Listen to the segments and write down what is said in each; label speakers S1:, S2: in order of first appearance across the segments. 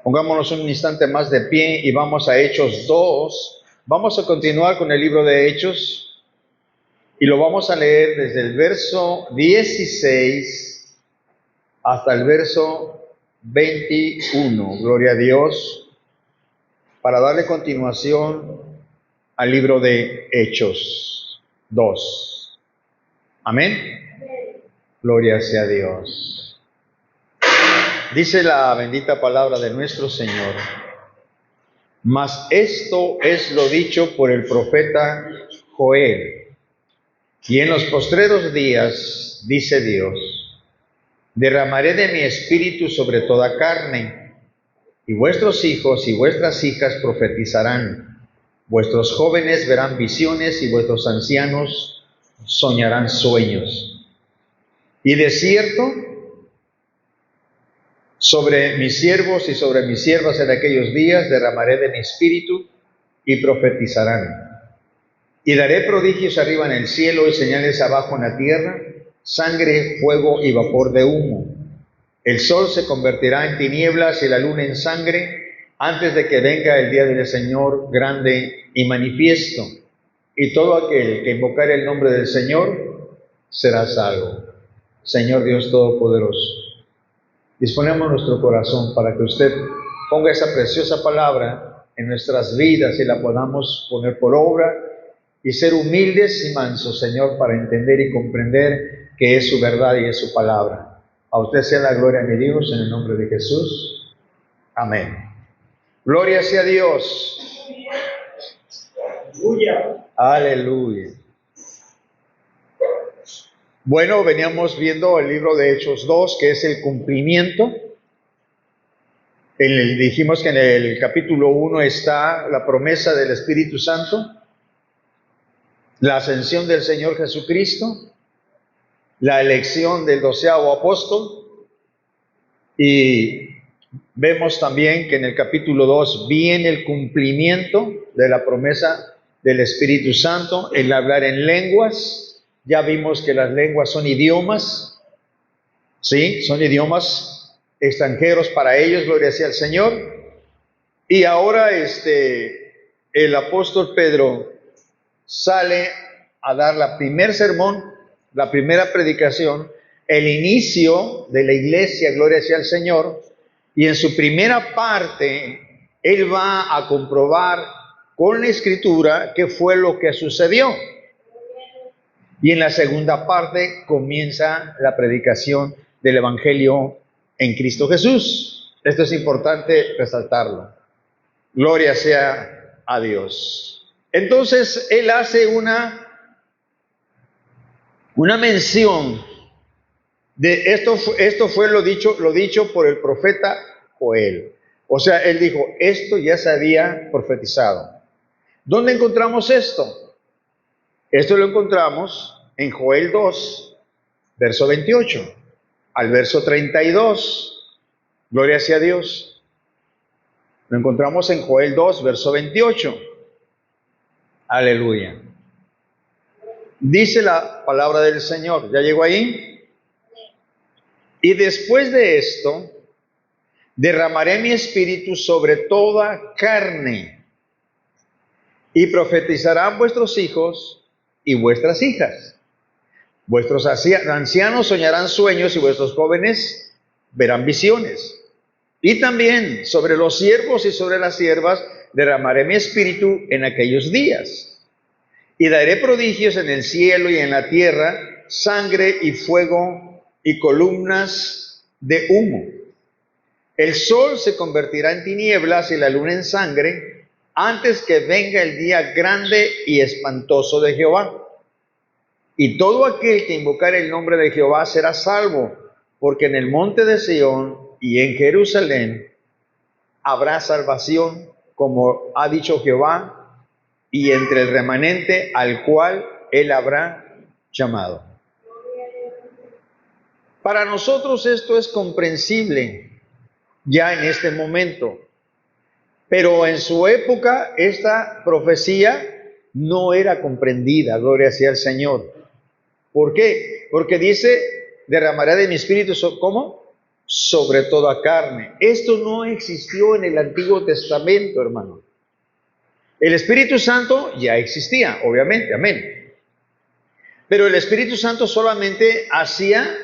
S1: Pongámonos un instante más de pie y vamos a Hechos 2. Vamos a continuar con el libro de Hechos y lo vamos a leer desde el verso 16 hasta el verso 21. Gloria a Dios, para darle continuación al libro de Hechos 2. Amén. Gloria sea a Dios. Dice la bendita palabra de nuestro Señor: mas esto es lo dicho por el profeta Joel. Y en los postreros días, dice Dios, derramaré de mi espíritu sobre toda carne, y vuestros hijos y vuestras hijas profetizarán, vuestros jóvenes verán visiones y vuestros ancianos soñarán sueños. Y de cierto, sobre mis siervos y sobre mis siervas en aquellos días derramaré de mi espíritu y profetizarán. Y daré prodigios arriba en el cielo y señales abajo en la tierra, sangre, fuego y vapor de humo. El sol se convertirá en tinieblas y la luna en sangre antes de que venga el día del Señor grande y manifiesto. Y todo aquel que invocare el nombre del Señor será salvo. Señor Dios Todopoderoso, disponemos nuestro corazón para que usted ponga esa preciosa palabra en nuestras vidas y la podamos poner por obra y ser humildes y mansos, Señor, para entender y comprender que es su verdad y es su palabra. A usted sea la gloria, mi Dios, en el nombre de Jesús. Amén. Gloria sea a Dios. Aleluya. Aleluya. Bueno, veníamos viendo el libro de Hechos 2, que es el cumplimiento. Dijimos que en el capítulo 1 está la promesa del Espíritu Santo, la ascensión del Señor Jesucristo, la elección del 12º apóstol, y vemos también que en el capítulo 2 viene el cumplimiento de la promesa del Espíritu Santo, el hablar en lenguas. Ya vimos que las lenguas son idiomas, ¿sí? Son idiomas extranjeros para ellos, gloria sea al Señor. Y ahora el apóstol Pedro sale a dar la primer sermón, la primera predicación, el inicio de la iglesia, gloria sea al Señor, y en su primera parte, él va a comprobar con la Escritura qué fue lo que sucedió. Y en la segunda parte comienza la predicación del Evangelio en Cristo Jesús. Esto es importante resaltarlo. Gloria sea a Dios. Entonces, él hace una mención de esto fue lo dicho por el profeta Joel. O sea, él dijo, esto ya se había profetizado. ¿Dónde encontramos esto? Esto lo encontramos en Joel 2, verso 28, al verso 32. Gloria sea a Dios. Lo encontramos en Joel 2, verso 28. Aleluya. Dice la palabra del Señor. ¿Ya llegó ahí? Y después de esto, derramaré mi espíritu sobre toda carne, y profetizarán vuestros hijos y vuestras hijas. Vuestros ancianos soñarán sueños y vuestros jóvenes verán visiones. Y también sobre los siervos y sobre las siervas derramaré mi espíritu en aquellos días. Y daré prodigios en el cielo y en la tierra, sangre y fuego y columnas de humo. El sol se convertirá en tinieblas y la luna en sangre, antes que venga el día grande y espantoso de Jehová. Y todo aquel que invocare el nombre de Jehová será salvo, porque en el monte de Sión y en Jerusalén habrá salvación, como ha dicho Jehová, y entre el remanente al cual él habrá llamado. Para nosotros esto es comprensible ya en este momento, pero en su época esta profecía no era comprendida, gloria sea al Señor. ¿Por qué? Porque dice, derramaré de mi espíritu, ¿cómo? sobre toda carne. Esto no existió en el Antiguo Testamento, hermano. El Espíritu Santo ya existía, obviamente, amén. Pero el Espíritu Santo solamente hacía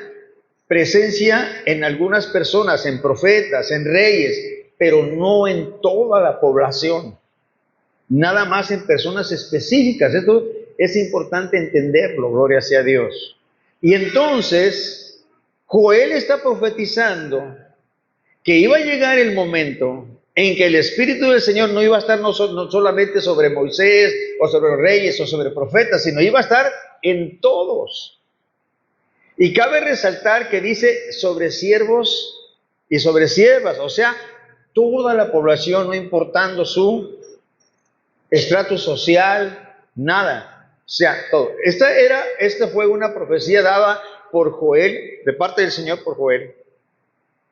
S1: presencia en algunas personas, en profetas, en reyes, pero no en toda la población. Nada más en personas específicas. Esto es importante entenderlo, gloria sea a Dios. Y entonces, Joel está profetizando que iba a llegar el momento en que el Espíritu del Señor no iba a estar no solamente sobre Moisés, o sobre los reyes, o sobre profetas, sino iba a estar en todos. Y cabe resaltar que dice sobre siervos y sobre siervas, o sea, toda la población, no importando su estrato social, nada, o sea, todo. Esta fue una profecía dada por Joel, de parte del Señor por Joel,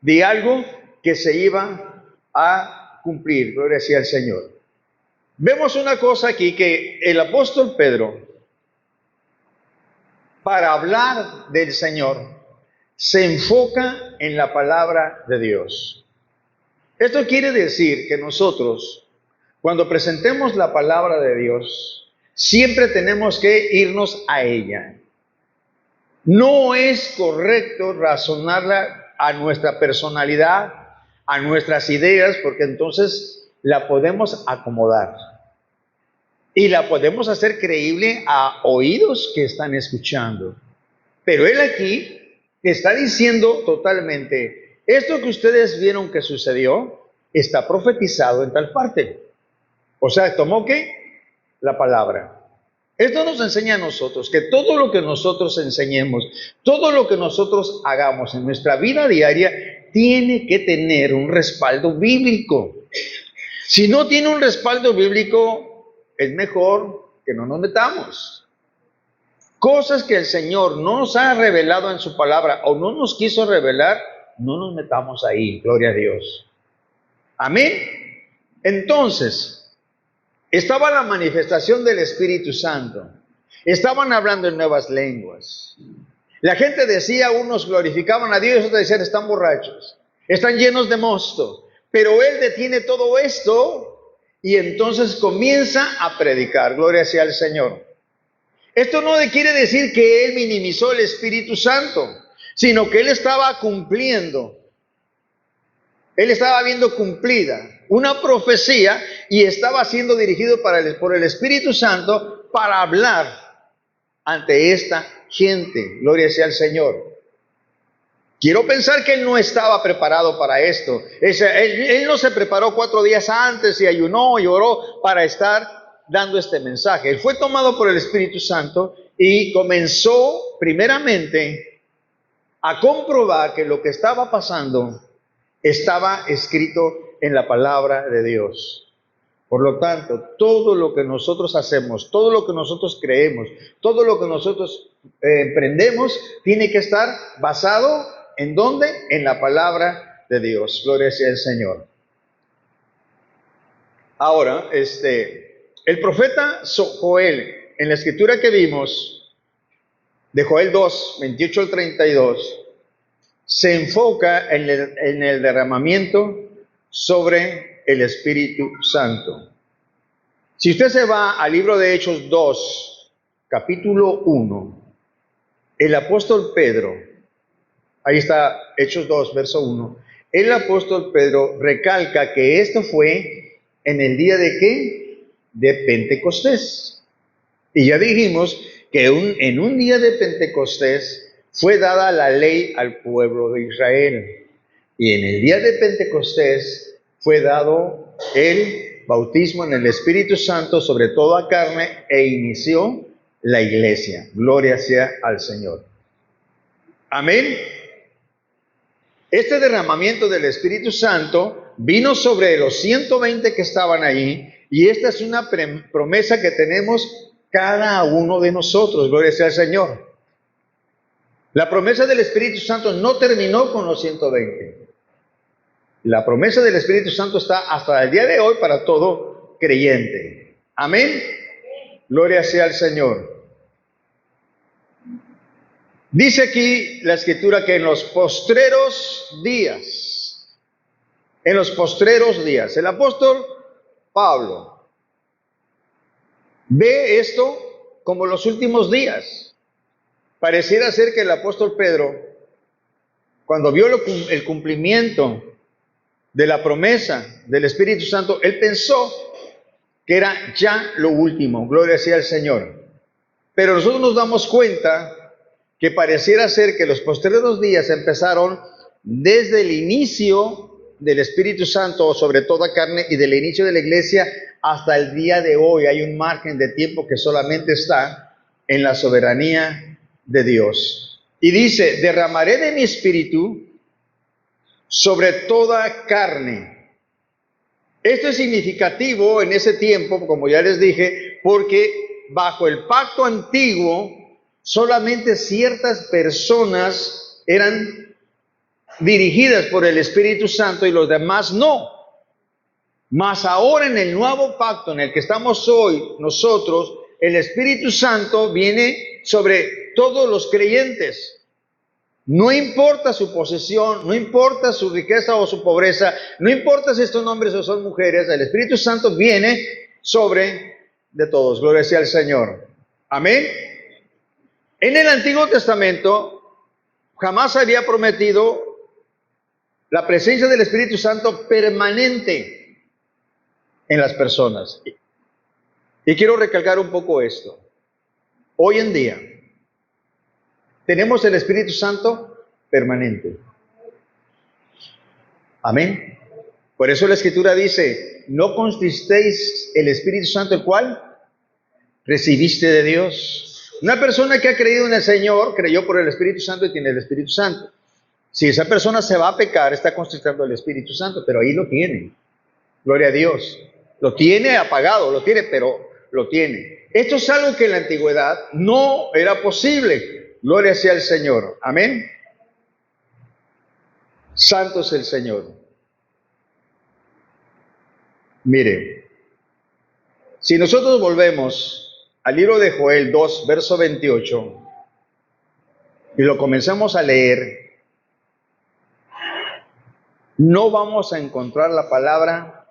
S1: de algo que se iba a cumplir, gloria sea al Señor. Vemos una cosa aquí, que el apóstol Pedro, para hablar del Señor, se enfoca en la palabra de Dios. Esto quiere decir que nosotros, cuando presentemos la palabra de Dios, siempre tenemos que irnos a ella. No es correcto razonarla a nuestra personalidad, a nuestras ideas, porque entonces la podemos acomodar y la podemos hacer creíble a oídos que están escuchando. Pero él aquí está diciendo totalmente, esto que ustedes vieron que sucedió, está profetizado en tal parte. O sea, tomó ¿qué? La palabra. Esto nos enseña a nosotros que todo lo que nosotros enseñemos, todo lo que nosotros hagamos en nuestra vida diaria, tiene que tener un respaldo bíblico. Si no tiene un respaldo bíblico, es mejor que no nos metamos. Cosas que el Señor nos ha revelado en su palabra o no nos quiso revelar, no nos metamos ahí, gloria a Dios. Amén. Entonces, estaba la manifestación del Espíritu Santo. Estaban hablando en nuevas lenguas. La gente decía, unos glorificaban a Dios, otros decían, están borrachos, están llenos de mosto. Pero él detiene todo esto y entonces comienza a predicar. Gloria sea al Señor. Esto no quiere decir que él minimizó el Espíritu Santo, sino que él estaba cumpliendo. Él estaba viendo cumplida una profecía y estaba siendo dirigido por el Espíritu Santo para hablar ante esta gente. Gloria sea al Señor. Quiero pensar que él no estaba preparado para esto. Él no se preparó 4 días antes y ayunó y oró para estar dando este mensaje. Él fue tomado por el Espíritu Santo y comenzó primeramente a comprobar que lo que estaba pasando estaba escrito en la palabra de Dios. Por lo tanto, todo lo que nosotros hacemos, todo lo que nosotros creemos, todo lo que nosotros emprendemos, tiene que estar basado ¿en dónde? En la palabra de Dios. Gloria sea al Señor. Ahora, el profeta Joel, en la escritura que vimos, de Joel 2, 28 al 32, se enfoca en el derramamiento sobre el Espíritu Santo. Si usted se va al libro de Hechos 2, capítulo 1, el apóstol Pedro, ahí está Hechos 2, verso 1, el apóstol Pedro recalca que esto fue en el día de ¿qué? De Pentecostés. Y ya dijimos que en un día de Pentecostés fue dada la ley al pueblo de Israel. Y en el día de Pentecostés fue dado el bautismo en el Espíritu Santo sobre toda carne e inició la iglesia. Gloria sea al Señor. Amén. Este derramamiento del Espíritu Santo vino sobre los 120 que estaban allí y esta es una promesa que tenemos cada uno de nosotros. Gloria sea al Señor. La promesa del Espíritu Santo no terminó con los 120. La promesa del Espíritu Santo está hasta el día de hoy para todo creyente. Amén. Gloria sea al Señor. Dice aquí la escritura que en los postreros días, el apóstol Pablo ve esto como los últimos días. Pareciera ser que el apóstol Pedro, cuando vio el cumplimiento de la promesa del Espíritu Santo, él pensó que era ya lo último, gloria sea al Señor. Pero nosotros nos damos cuenta que pareciera ser que los posteriores días empezaron desde el inicio del Espíritu Santo sobre toda carne y del inicio de la iglesia hasta el día de hoy. Hay un margen de tiempo que solamente está en la soberanía de Dios. Y dice, derramaré de mi espíritu sobre toda carne. Esto es significativo en ese tiempo, como ya les dije, porque bajo el pacto antiguo, solamente ciertas personas eran dirigidas por el Espíritu Santo y los demás no. Mas ahora en el nuevo pacto en el que estamos hoy nosotros, el Espíritu Santo viene sobre todos los creyentes. No importa su posesión, no importa su riqueza o su pobreza, no importa si estos hombres o son mujeres, el Espíritu Santo viene sobre de todos. Gloria sea al Señor. Amén. En el Antiguo Testamento jamás había prometido la presencia del Espíritu Santo permanente en las personas. Y quiero recalcar un poco esto. Hoy en día tenemos el Espíritu Santo permanente. Amén. Por eso la Escritura dice, no conquistéis el Espíritu Santo, ¿el cual recibiste de Dios? Una persona que ha creído en el Señor, creyó por el Espíritu Santo y tiene el Espíritu Santo. Si esa persona se va a pecar, está conquistando el Espíritu Santo, pero ahí lo tiene. Gloria a Dios. Lo tiene apagado, lo tiene, pero lo tiene. Esto es algo que en la antigüedad no era posible. Gloria sea al Señor. Amén. Santo es el Señor. Mire, si nosotros volvemos al libro de Joel 2, verso 28, y lo comenzamos a leer, no vamos a encontrar la palabra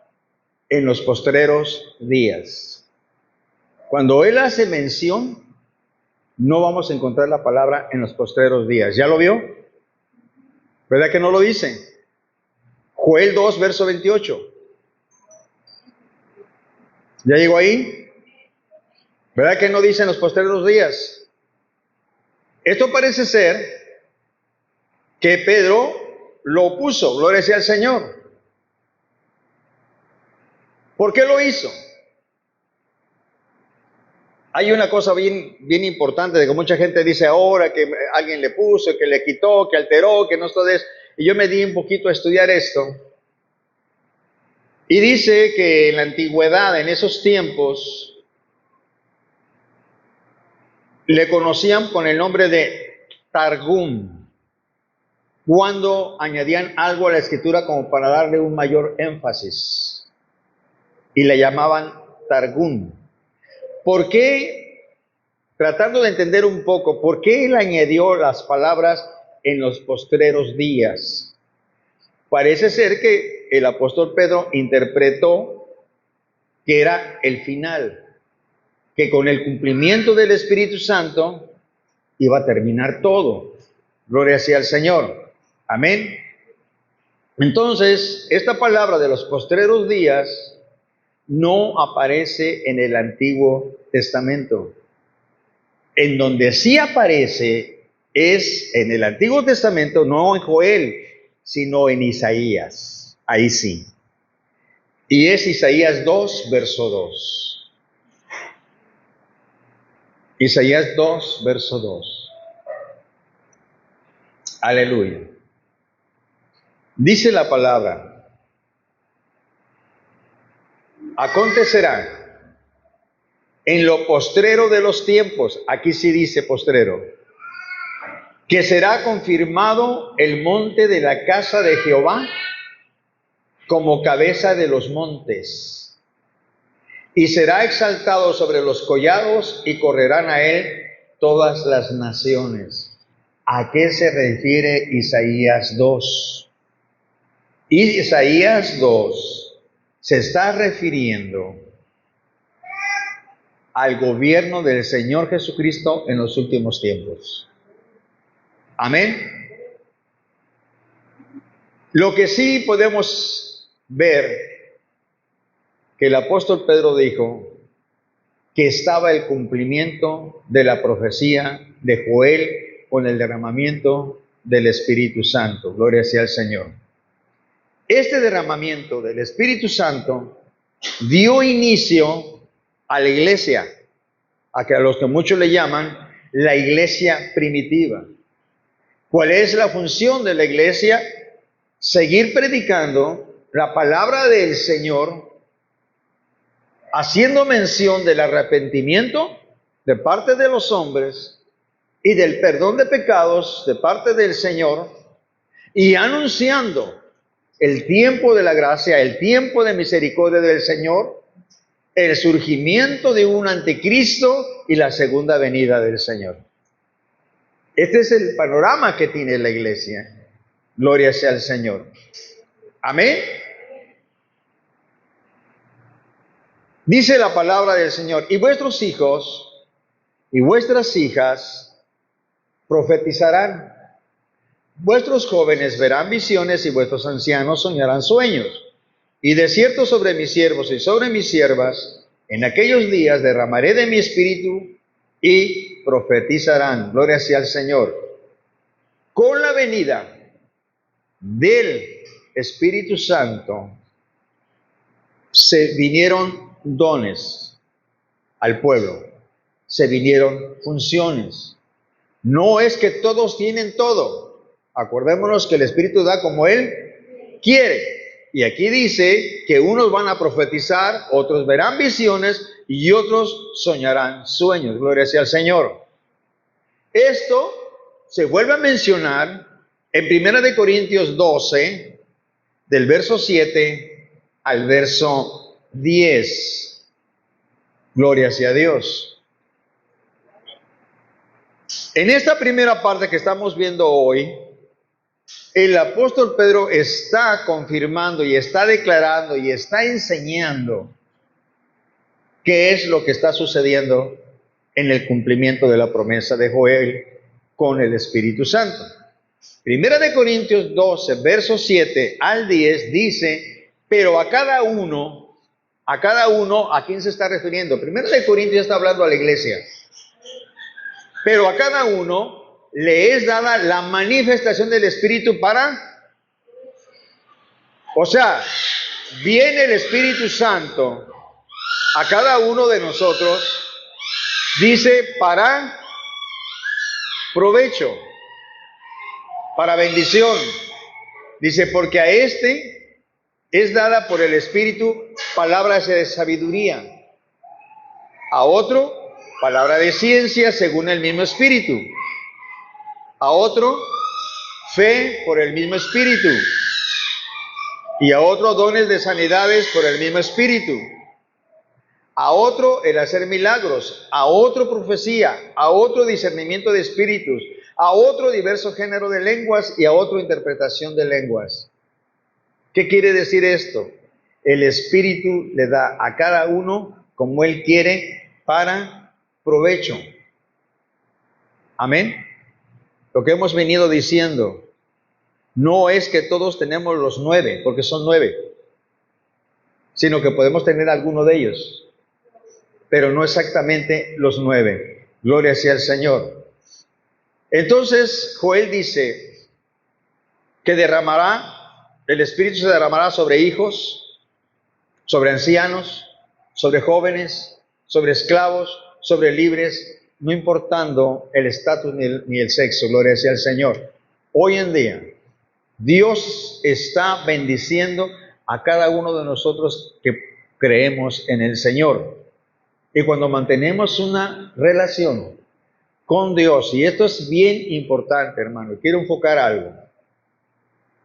S1: en los postreros días. Cuando él hace mención, no vamos a encontrar la palabra en los postreros días. ¿Ya lo vio? ¿Verdad que no lo dice? Joel 2, verso 28. ¿Ya llegó ahí? ¿Verdad que no dice en los postreros días? Esto parece ser que Pedro lo opuso, gloria sea al Señor. ¿Por qué lo hizo? Hay una cosa bien importante de que mucha gente dice ahora que alguien le puso, que le quitó, que alteró, que no esto es. Y yo me di un poquito a estudiar esto. Y dice que en la antigüedad, en esos tiempos, le conocían con el nombre de Targum, cuando añadían algo a la escritura como para darle un mayor énfasis. Y le llamaban Targum. ¿Por qué? Tratando de entender un poco, ¿por qué él añadió las palabras en los postreros días? Parece ser que el apóstol Pedro interpretó que era el final, que con el cumplimiento del Espíritu Santo iba a terminar todo. Gloria sea al Señor. Amén. Entonces, esta palabra de los postreros días no aparece en el Antiguo Testamento. En donde sí aparece es en el Antiguo Testamento, no en Joel, sino en Isaías. Ahí sí. Y es Isaías 2, verso 2. Isaías 2, verso 2. Aleluya. Dice la palabra: acontecerá en lo postrero de los tiempos, aquí sí dice postrero, que será confirmado el monte de la casa de Jehová como cabeza de los montes, y será exaltado sobre los collados, y correrán a él todas las naciones. ¿A qué se refiere Isaías 2? Isaías 2 se está refiriendo al gobierno del Señor Jesucristo en los últimos tiempos. Amén. Lo que sí podemos ver que el apóstol Pedro dijo que estaba el cumplimiento de la profecía de Joel con el derramamiento del Espíritu Santo. Gloria sea al Señor. Este derramamiento del Espíritu Santo dio inicio a la iglesia, a los que muchos le llaman la iglesia primitiva. ¿Cuál es la función de la iglesia? Seguir predicando la palabra del Señor, haciendo mención del arrepentimiento de parte de los hombres y del perdón de pecados de parte del Señor, y anunciando el tiempo de la gracia, el tiempo de misericordia del Señor, el surgimiento de un anticristo y la segunda venida del Señor. Este es el panorama que tiene la iglesia. Gloria sea al Señor. Amén. Dice la palabra del Señor: y vuestros hijos y vuestras hijas profetizarán. Vuestros jóvenes verán visiones y vuestros ancianos soñarán sueños. Y de cierto sobre mis siervos y sobre mis siervas, en aquellos días derramaré de mi espíritu y profetizarán. Gloria sea al Señor. Con la venida del Espíritu Santo se vinieron dones al pueblo, se vinieron funciones. No es que todos tienen todo. Acordémonos que el Espíritu da como Él quiere. Y aquí dice que unos van a profetizar, otros verán visiones y otros soñarán sueños. Gloria sea al Señor. Esto se vuelve a mencionar en 1 Corintios 12, del verso 7 al verso 10. Gloria sea a Dios. En esta primera parte que estamos viendo hoy, el apóstol Pedro está confirmando y está declarando y está enseñando qué es lo que está sucediendo en el cumplimiento de la promesa de Joel con el Espíritu Santo. 1 Corintios 12, versos 7 al 10 dice: pero a cada uno, ¿a quién se está refiriendo? 1 Corintios está hablando a la iglesia. Pero a cada uno le es dada la manifestación del Espíritu para... O sea, viene el Espíritu Santo a cada uno de nosotros, dice, para provecho, para bendición. Dice, porque a este es dada por el Espíritu palabras de sabiduría, a otro palabra de ciencia según el mismo Espíritu, a otro fe por el mismo Espíritu, y a otro dones de sanidades por el mismo Espíritu, a otro el hacer milagros, a otro profecía, a otro discernimiento de espíritus, a otro diverso género de lenguas y a otro interpretación de lenguas. ¿Qué quiere decir esto? El Espíritu le da a cada uno como Él quiere para provecho. Amén. Lo que hemos venido diciendo, no es que todos tenemos los 9, porque son 9, sino que podemos tener alguno de ellos, pero no exactamente los 9. Gloria sea al Señor. Entonces, Joel dice que el Espíritu se derramará sobre hijos, sobre ancianos, sobre jóvenes, sobre esclavos, sobre libres, no importando el estatus ni el sexo. Gloria sea al Señor. Hoy en día, Dios está bendiciendo a cada uno de nosotros que creemos en el Señor. Y cuando mantenemos una relación con Dios, y esto es bien importante, hermano, quiero enfocar algo.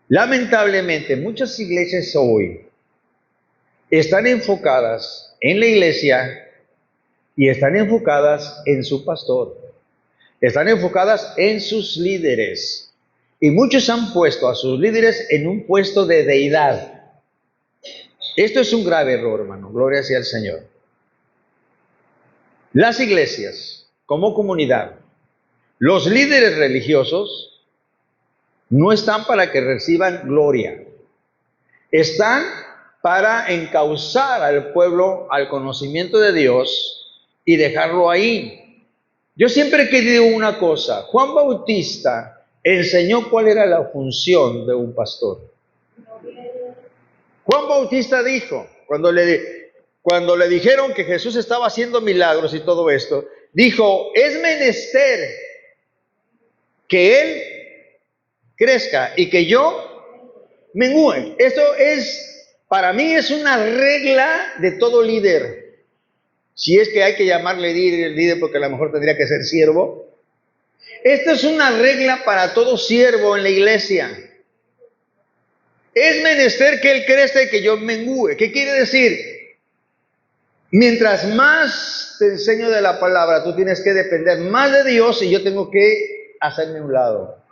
S1: Lamentablemente, muchas iglesias hoy están enfocadas en la iglesia y están enfocadas en su pastor. Están enfocadas en sus líderes. Y muchos han puesto a sus líderes en un puesto de deidad. Esto es un grave error, hermano. Gloria sea al Señor. Las iglesias, como comunidad, los líderes religiosos, no están para que reciban gloria. Están para encauzar al pueblo al conocimiento de Dios y dejarlo ahí. Yo siempre he querido una cosa. Juan Bautista enseñó cuál era la función de un pastor. Juan Bautista dijo, cuando le dijeron que Jesús estaba haciendo milagros y todo esto, dijo, es menester que Él crezca y que yo mengüe. Esto es, para mí es una regla de todo líder. Si es que hay que llamarle líder porque a lo mejor tendría que ser siervo. Esta es una regla para todo siervo en la iglesia. Es menester que Él crezca y que yo mengüe. ¿Qué quiere decir? Mientras más te enseño de la palabra, tú tienes que depender más de Dios y yo tengo que hacerme a un lado.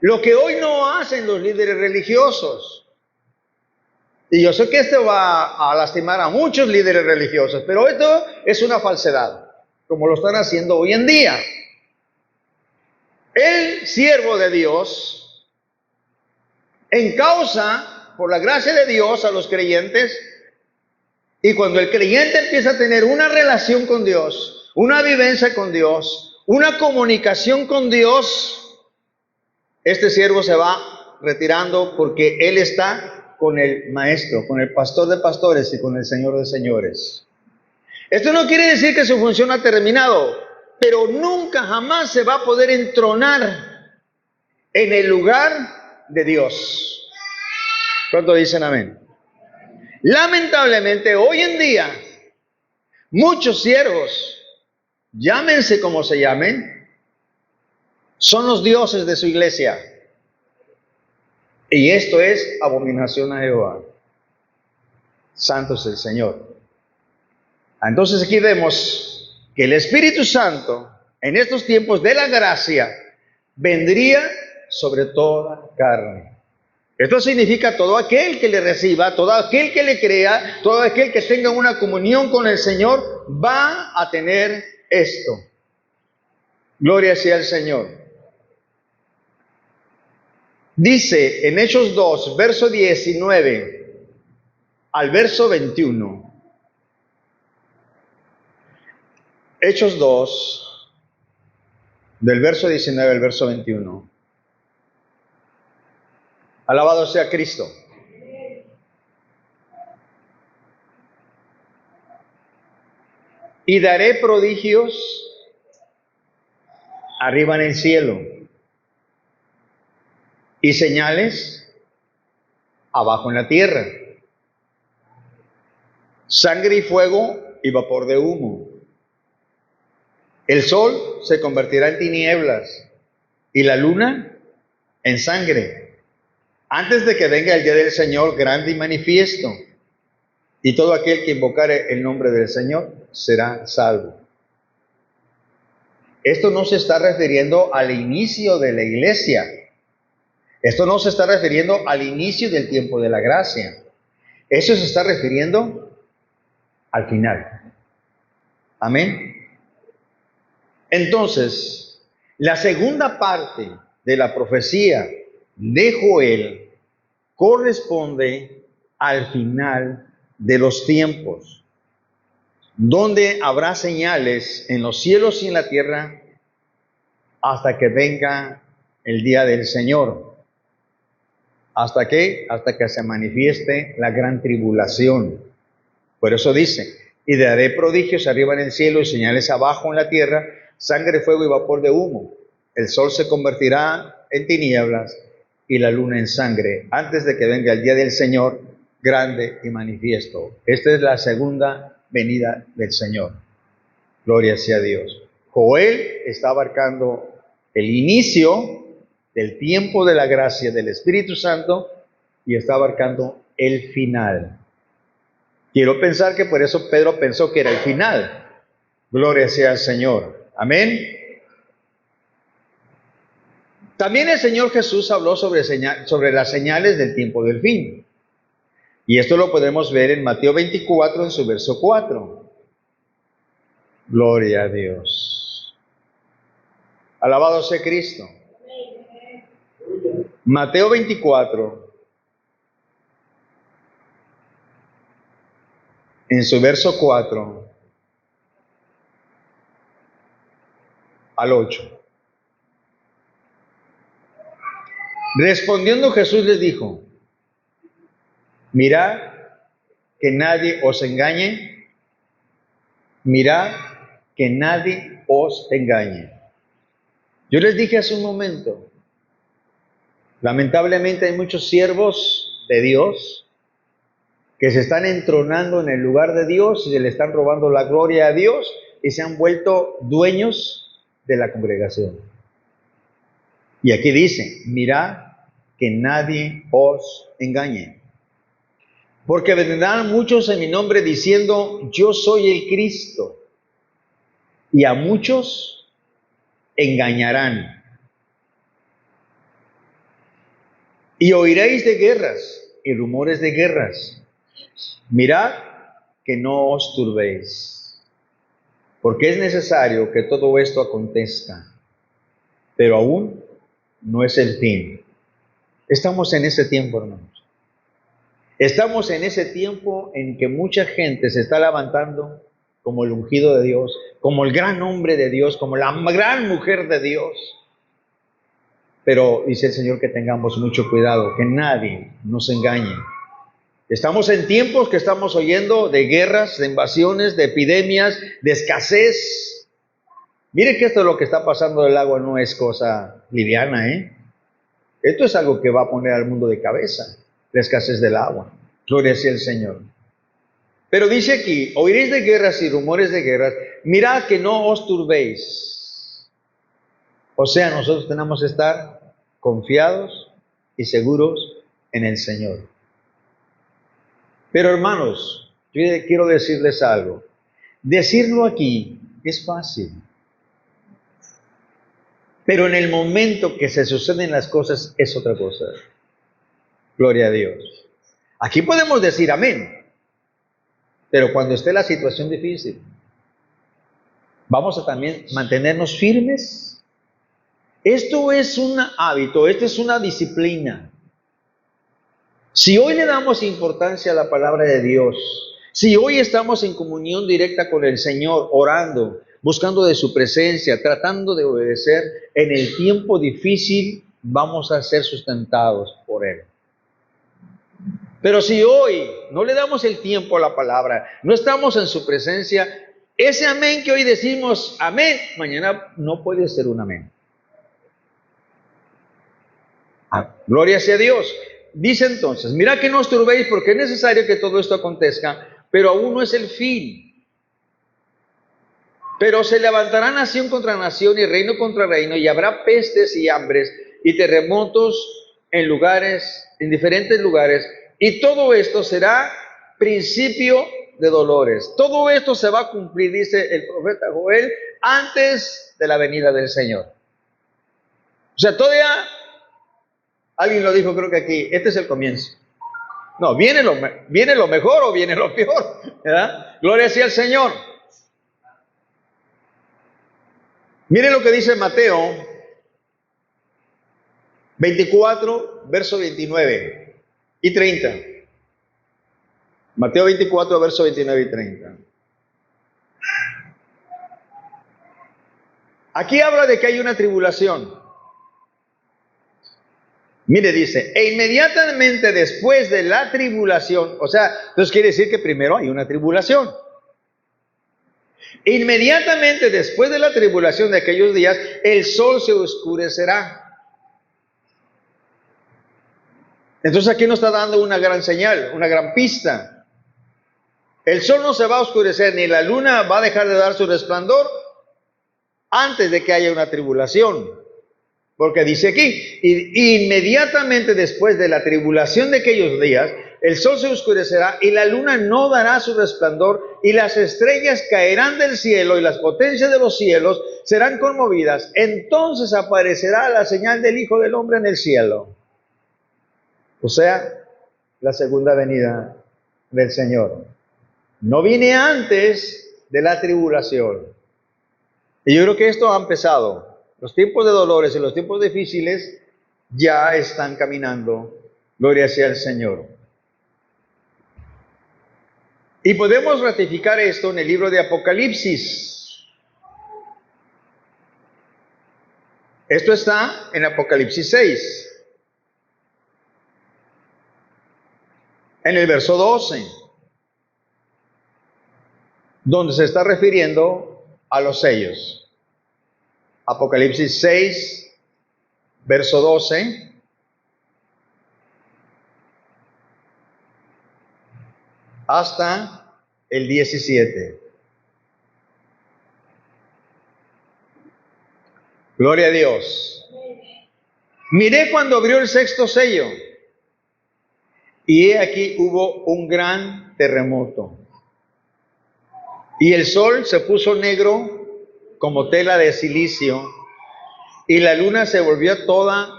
S1: Lo que hoy no hacen los líderes religiosos. Y yo sé que esto va a lastimar a muchos líderes religiosos, pero esto es una falsedad, como lo están haciendo hoy en día. El siervo de Dios encausa por la gracia de Dios a los creyentes, y cuando el creyente empieza a tener una relación con Dios, una vivencia con Dios, una comunicación con Dios, este siervo se va retirando porque él está con el maestro, con el pastor de pastores y con el Señor de señores. Esto no quiere decir que su función ha terminado, pero nunca jamás se va a poder entronar en el lugar de Dios. ¿Cuántos dicen amén? Lamentablemente, hoy en día, muchos siervos, llámense como se llamen, son los dioses de su iglesia. Y esto es abominación a Jehová. Santo es el Señor. Entonces aquí vemos que el Espíritu Santo, en estos tiempos de la gracia, vendría sobre toda carne. Esto significa todo aquel que le reciba, todo aquel que le crea, todo aquel que tenga una comunión con el Señor, va a tener esto. Gloria sea al Señor. Dice en Hechos 2, verso 19 al verso 21. Hechos 2, del verso 19 al verso 21. Alabado sea Cristo. Y daré prodigios arriba en el cielo y señales abajo en la tierra, sangre y fuego y vapor de humo. El sol se convertirá en tinieblas y la luna en sangre, antes de que venga el día del Señor grande y manifiesto, y todo aquel que invocare el nombre del Señor será salvo. Esto no se está refiriendo al inicio de la iglesia. Esto no se está refiriendo al inicio del tiempo de la gracia. Eso se está refiriendo al final. Amén. Entonces, la segunda parte de la profecía de Joel corresponde al final de los tiempos, donde habrá señales en los cielos y en la tierra hasta que venga el día del Señor. ¿Hasta qué? Hasta que se manifieste la gran tribulación. Por eso dice, y daré prodigios arriba en el cielo y señales abajo en la tierra, sangre, fuego y vapor de humo. El sol se convertirá en tinieblas y la luna en sangre, antes de que venga el día del Señor grande y manifiesto. Esta es la segunda venida del Señor. Gloria sea a Dios. Joel está abarcando el inicio del tiempo de la gracia del Espíritu Santo y está abarcando el final. Quiero pensar que por eso Pedro pensó que era el final. Gloria sea al Señor. Amén. También el Señor Jesús habló sobre las señales del tiempo del fin. Y esto lo podemos ver en Mateo 24, en su verso 4. Gloria a Dios. Alabado sea Cristo. Mateo 24, en su verso 4 al 8. Respondiendo Jesús les dijo: mirad que nadie os engañe, mirad que nadie os engañe. Yo les dije hace un momento, lamentablemente hay muchos siervos de Dios que se están entronando en el lugar de Dios y se le están robando la gloria a Dios y se han vuelto dueños de la congregación. Y aquí dice: mirad que nadie os engañe. Porque vendrán muchos en mi nombre diciendo: yo soy el Cristo. Y a muchos engañarán. Y oiréis de guerras y rumores de guerras. Mirad que no os turbéis, porque es necesario que todo esto acontezca, pero aún no es el fin. Estamos en ese tiempo, hermanos. Estamos en ese tiempo en que mucha gente se está levantando como el ungido de Dios, como el gran hombre de Dios, como la gran mujer de Dios. Pero dice el Señor que tengamos mucho cuidado, que nadie nos engañe. Estamos en tiempos que estamos oyendo de guerras, de invasiones, de epidemias, de escasez. Miren que esto es lo que está pasando del agua, no es cosa liviana, ¿eh? Esto es algo que va a poner al mundo de cabeza, la escasez del agua. Gloria sea el Señor. Pero dice aquí: oiréis de guerras y rumores de guerras, mirad que no os turbéis. O sea, nosotros tenemos que estar confiados y seguros en el Señor. Pero hermanos, yo quiero decirles algo. Decirlo aquí es fácil. Pero en el momento que se suceden las cosas es otra cosa. Gloria a Dios. Aquí podemos decir amén. Pero cuando esté la situación difícil, vamos a también mantenernos firmes. Esto es un hábito, esto es una disciplina. Si hoy le damos importancia a la palabra de Dios, si hoy estamos en comunión directa con el Señor, orando, buscando de su presencia, tratando de obedecer, en el tiempo difícil vamos a ser sustentados por Él. Pero si hoy no le damos el tiempo a la palabra, no estamos en su presencia, ese amén que hoy decimos amén, mañana no puede ser un amén. Gloria sea a Dios. Dice entonces: mirad que no os turbéis, porque es necesario que todo esto acontezca, pero aún no es el fin. Pero se levantará nación contra nación y reino contra reino, y habrá pestes y hambres y terremotos en diferentes lugares, y todo esto será principio de dolores. Todo esto se va a cumplir, dice el profeta Joel, antes de la venida del Señor. O sea, todavía, alguien lo dijo, creo que aquí, este es el comienzo. No, viene lo mejor o viene lo peor, ¿verdad? Gloria sea al Señor. Miren lo que dice Mateo 24, verso 29 y 30. Mateo 24, verso 29 y 30. Aquí habla de que hay una tribulación. Mire, dice: e inmediatamente después de la tribulación, o sea, entonces quiere decir que primero hay una tribulación. Inmediatamente después de la tribulación de aquellos días, el sol se oscurecerá. Entonces aquí nos está dando una gran señal, una gran pista. El sol no se va a oscurecer, ni la luna va a dejar de dar su resplandor antes de que haya una tribulación. Porque dice aquí: inmediatamente después de la tribulación de aquellos días, el sol se oscurecerá y la luna no dará su resplandor y las estrellas caerán del cielo y las potencias de los cielos serán conmovidas. Entonces aparecerá la señal del Hijo del Hombre en el cielo. O sea, la segunda venida del Señor. No viene antes de la tribulación. Y yo creo que esto ha empezado. Los tiempos de dolores y los tiempos difíciles ya están caminando. Gloria sea al Señor. Y podemos ratificar esto en el libro de Apocalipsis. Esto está en Apocalipsis 6, en el verso 12, donde se está refiriendo a los sellos. Apocalipsis 6, verso 12. Hasta el 17. Gloria a Dios. Miré cuando abrió el sexto sello, y he aquí hubo un gran terremoto, y el sol se puso negro como tela de silicio, y la luna se volvió toda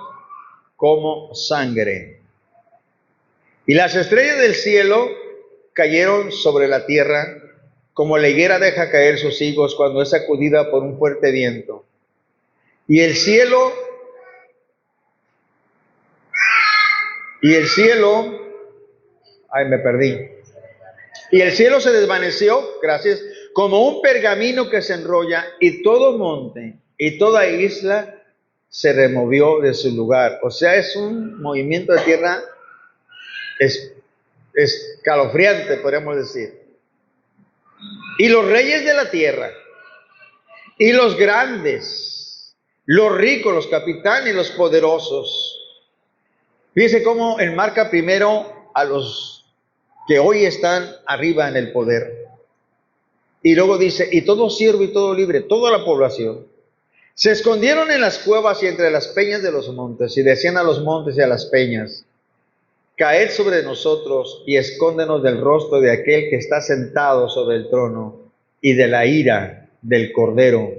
S1: como sangre, y las estrellas del cielo cayeron sobre la tierra, como la higuera deja caer sus higos cuando es sacudida por un fuerte viento. Y el cielo, me perdí. Y el cielo se desvaneció, gracias, como un pergamino que se enrolla, y todo monte y toda isla se removió de su lugar. O sea, es un movimiento de tierra escalofriante, podríamos decir. Y los reyes de la tierra, y los grandes, los ricos, los capitanes, los poderosos. Fíjense cómo enmarca primero a los que hoy están arriba en el poder. Y luego dice, y todo siervo y todo libre, toda la población, se escondieron en las cuevas y entre las peñas de los montes, y decían a los montes y a las peñas, caed sobre nosotros y escóndenos del rostro de aquel que está sentado sobre el trono y de la ira del Cordero,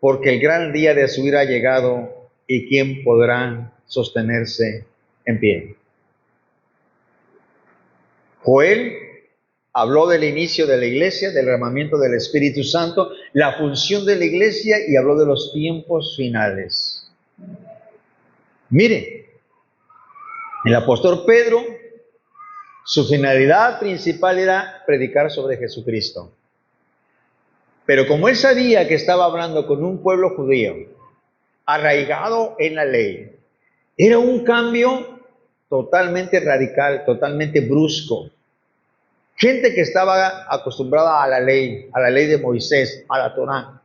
S1: porque el gran día de su ira ha llegado, y quién podrá sostenerse en pie. Joel habló del inicio de la iglesia, del derramamiento del Espíritu Santo, la función de la iglesia, y habló de los tiempos finales. Mire, el apóstol Pedro, su finalidad principal era predicar sobre Jesucristo. Pero como él sabía que estaba hablando con un pueblo judío, arraigado en la ley, era un cambio totalmente radical, totalmente brusco. Gente que estaba acostumbrada a la ley de Moisés, a la Torá.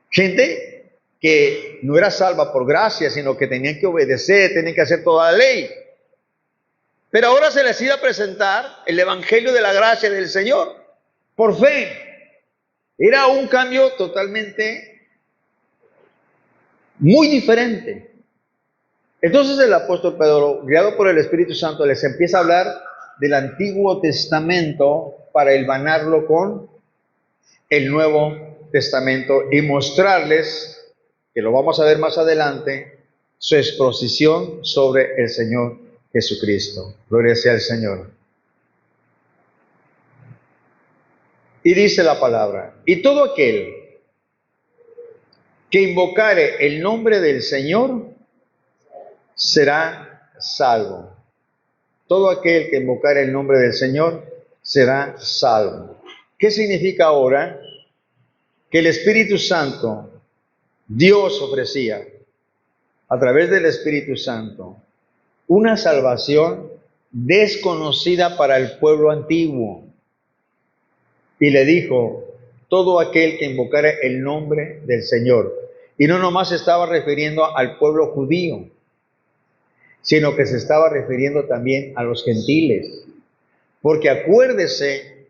S1: Gente que no era salva por gracia, sino que tenían que obedecer, tenían que hacer toda la ley. Pero ahora se les iba a presentar el evangelio de la gracia del Señor, por fe. Era un cambio totalmente muy diferente. Entonces el apóstol Pedro, guiado por el Espíritu Santo, les empieza a hablar del Antiguo Testamento para hilvanarlo con el Nuevo Testamento y mostrarles, que lo vamos a ver más adelante, su exposición sobre el Señor Jesucristo. Gloria sea al Señor. Y dice la palabra, y todo aquel que invocare el nombre del Señor será salvo. Todo aquel que invocare el nombre del Señor será salvo. ¿Qué significa ahora? Que el Espíritu Santo, Dios ofrecía a través del Espíritu Santo una salvación desconocida para el pueblo antiguo. Y le dijo, todo aquel que invocare el nombre del Señor. Y no nomás se estaba refiriendo al pueblo judío, sino que se estaba refiriendo también a los gentiles. Porque acuérdese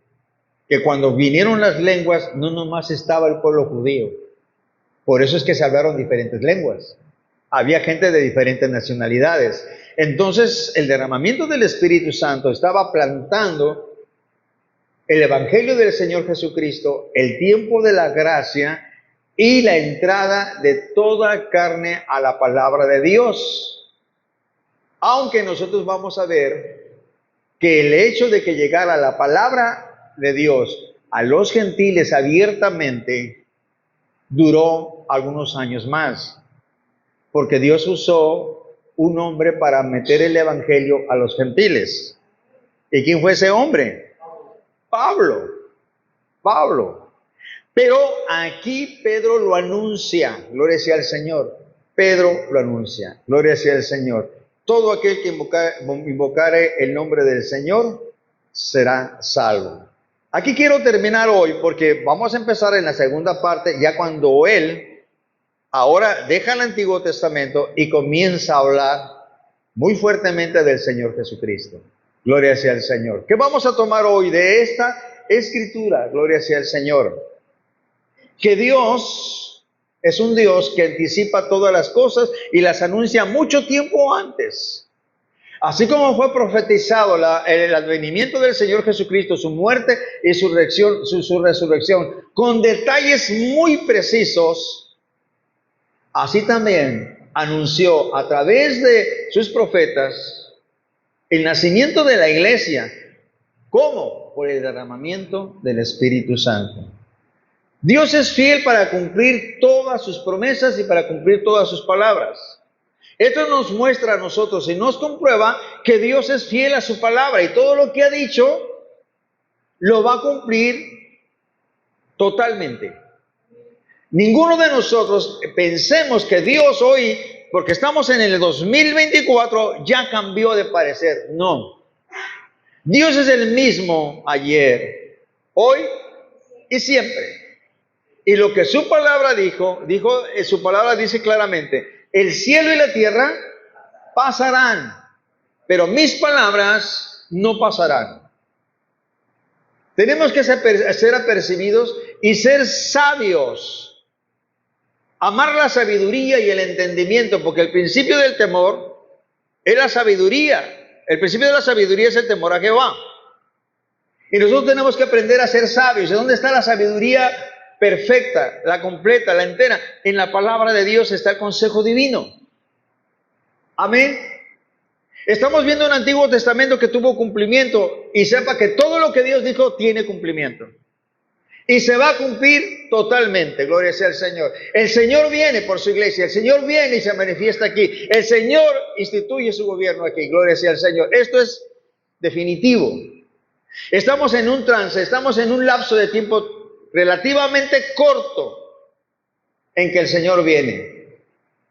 S1: que cuando vinieron las lenguas, no nomás estaba el pueblo judío. Por eso es que se hablaron diferentes lenguas. Había gente de diferentes nacionalidades. Entonces, el derramamiento del Espíritu Santo estaba plantando el Evangelio del Señor Jesucristo, el tiempo de la gracia y la entrada de toda carne a la palabra de Dios. Aunque nosotros vamos a ver que el hecho de que llegara la palabra de Dios a los gentiles abiertamente duró algunos años más, porque Dios usó un hombre para meter el Evangelio a los gentiles. ¿Y quién fue ese hombre? Pablo. Pero aquí Pedro lo anuncia, gloria sea al Señor. Pedro lo anuncia, gloria sea al Señor. Todo aquel que invocare el nombre del Señor será salvo. Aquí quiero terminar hoy porque vamos a empezar en la segunda parte, ya cuando él ahora deja el Antiguo Testamento y comienza a hablar muy fuertemente del Señor Jesucristo. Gloria sea al Señor. ¿Qué vamos a tomar hoy de esta escritura? Gloria sea al Señor. Que Dios es un Dios que anticipa todas las cosas y las anuncia mucho tiempo antes. Así como fue profetizado el advenimiento del Señor Jesucristo, su muerte y su resurrección, con detalles muy precisos, así también anunció a través de sus profetas el nacimiento de la iglesia. ¿Cómo? Por el derramamiento del Espíritu Santo. Dios es fiel para cumplir todas sus promesas y para cumplir todas sus palabras. Esto nos muestra a nosotros y nos comprueba que Dios es fiel a su palabra y todo lo que ha dicho lo va a cumplir totalmente. Ninguno de nosotros pensemos que Dios hoy, porque estamos en el 2024, ya cambió de parecer. No. Dios es el mismo ayer, hoy y siempre. Y lo que su palabra su palabra dice claramente, el cielo y la tierra pasarán, pero mis palabras no pasarán. Tenemos que ser apercibidos y ser sabios. Amar la sabiduría y el entendimiento, porque el principio del temor es la sabiduría. El principio de la sabiduría es el temor a Jehová. Y nosotros tenemos que aprender a ser sabios. ¿De dónde está la sabiduría perfecta, la completa, la entera? En la palabra de Dios está el consejo divino. Amén. Estamos viendo un Antiguo Testamento que tuvo cumplimiento y sepa que todo lo que Dios dijo tiene cumplimiento. Y se va a cumplir totalmente, gloria sea al Señor. El Señor viene por su iglesia, el Señor viene y se manifiesta aquí. El Señor instituye su gobierno aquí, gloria sea al Señor. Esto es definitivo. Estamos en un trance, estamos en un lapso de tiempo relativamente corto en que el Señor viene.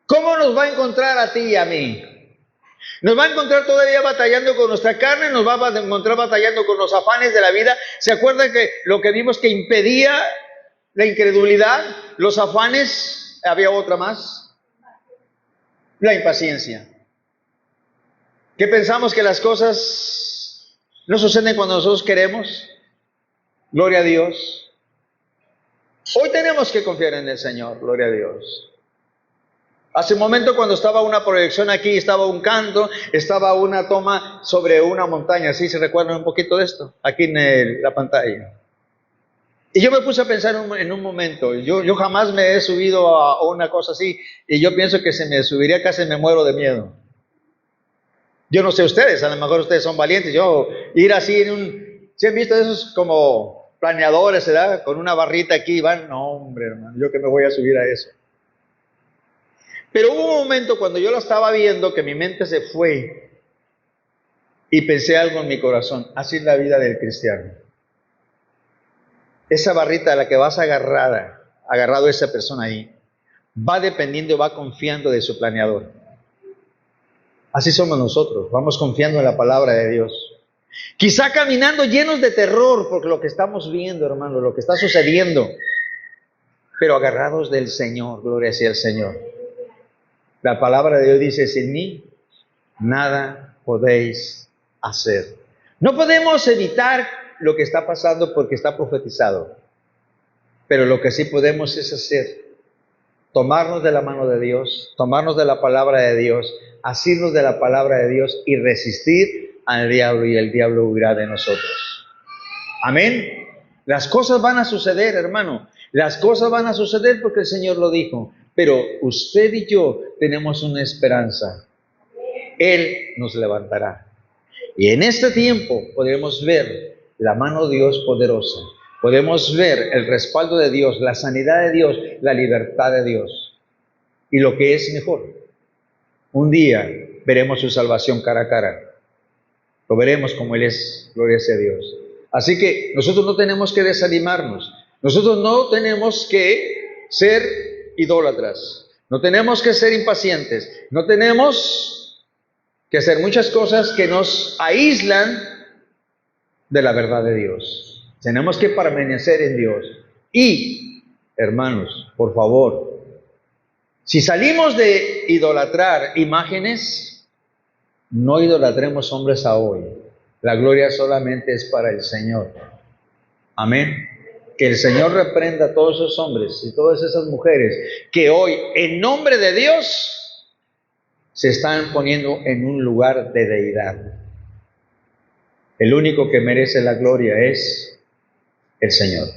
S1: ¿Cómo nos va a encontrar a ti y a mí? Nos va a encontrar todavía batallando con nuestra carne, nos va a encontrar batallando con los afanes de la vida. ¿Se acuerdan que lo que vimos que impedía la incredulidad, los afanes? Había otra más. La impaciencia. ¿Qué pensamos que las cosas no suceden cuando nosotros queremos? Gloria a Dios. Hoy tenemos que confiar en el Señor, gloria a Dios. Hace un momento cuando estaba una proyección aquí, estaba un canto, estaba una toma sobre una montaña, ¿sí se recuerdan un poquito de esto? Aquí en la pantalla. Y yo me puse a pensar en un momento, yo jamás me he subido a una cosa así, y yo pienso que se me subiría casi me muero de miedo. Yo no sé ustedes, a lo mejor ustedes son valientes, yo ir así ¿sí han visto esos como planeadores, ¿verdad? Con una barrita aquí, van, no hombre hermano, yo que me voy a subir a eso. Pero hubo un momento cuando yo lo estaba viendo que mi mente se fue y pensé algo en mi corazón. Así es la vida del cristiano. Esa barrita a la que vas agarrado esa persona ahí, va dependiendo, va confiando de su planeador. Así somos nosotros, vamos confiando en la palabra de Dios. Quizá caminando llenos de terror por lo que estamos viendo, hermano, lo que está sucediendo, pero agarrados del Señor, gloria sea al Señor. La palabra de Dios dice, sin mí nada podéis hacer. No podemos evitar lo que está pasando porque está profetizado, pero lo que sí podemos es hacer tomarnos de la mano de Dios, tomarnos de la palabra de Dios, asirnos de la palabra de Dios y resistir al diablo, y el diablo huirá de nosotros. Amén. Las cosas van a suceder, hermano. Las cosas van a suceder porque el Señor lo dijo. Pero usted y yo tenemos una esperanza. Él nos levantará. Y en este tiempo podemos ver la mano de Dios poderosa. Podemos ver el respaldo de Dios, la sanidad de Dios, la libertad de Dios. Y lo que es mejor, un día veremos su salvación cara a cara. Lo veremos como Él es, gloria sea a Dios. Así que nosotros no tenemos que desanimarnos. Nosotros no tenemos que ser idólatras. No tenemos que ser impacientes. No tenemos que hacer muchas cosas que nos aíslan de la verdad de Dios. Tenemos que permanecer en Dios. Y, hermanos, por favor, si salimos de idolatrar imágenes, no idolatremos hombres a hoy. La gloria solamente es para el Señor. Amén. Que el Señor reprenda a todos esos hombres y todas esas mujeres que hoy, en nombre de Dios, se están poniendo en un lugar de deidad. El único que merece la gloria es el Señor.